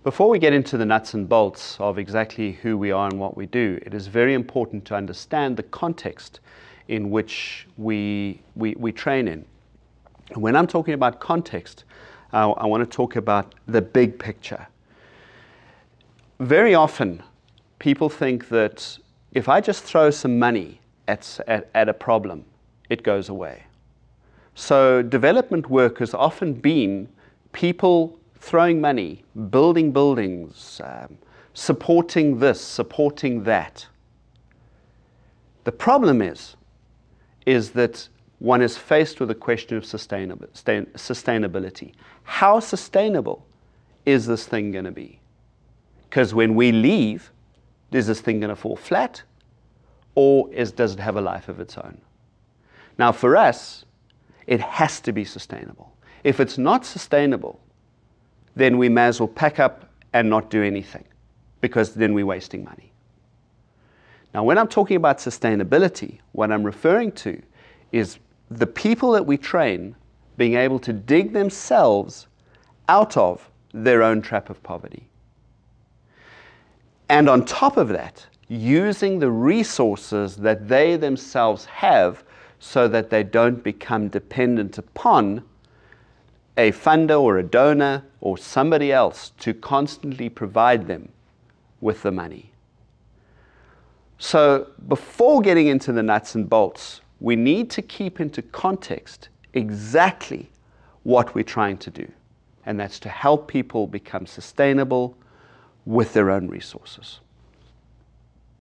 Before we get into the nuts and bolts of exactly who we are and what we do, it is very important to understand the context in which we train in. When I'm talking about context, I want to talk about the big picture. Very often, people think that if I just throw some money at a problem, it goes away. So development work has often been people throwing money, building buildings, supporting this, supporting that. The problem is that one is faced with a question of sustainability. How sustainable is this thing going to be? Because when we leave, is this thing going to fall flat, or does it have a life of its own? Now, for us, it has to be sustainable. If it's not sustainable, then we may as well pack up and not do anything, because then we're wasting money. Now, when I'm talking about sustainability, what I'm referring to is the people that we train being able to dig themselves out of their own trap of poverty. And on top of that, using the resources that they themselves have so that they don't become dependent upon a funder or a donor or somebody else to constantly provide them with the money. So before getting into the nuts and bolts, we need to keep into context exactly what we're trying to do. And that's to help people become sustainable with their own resources.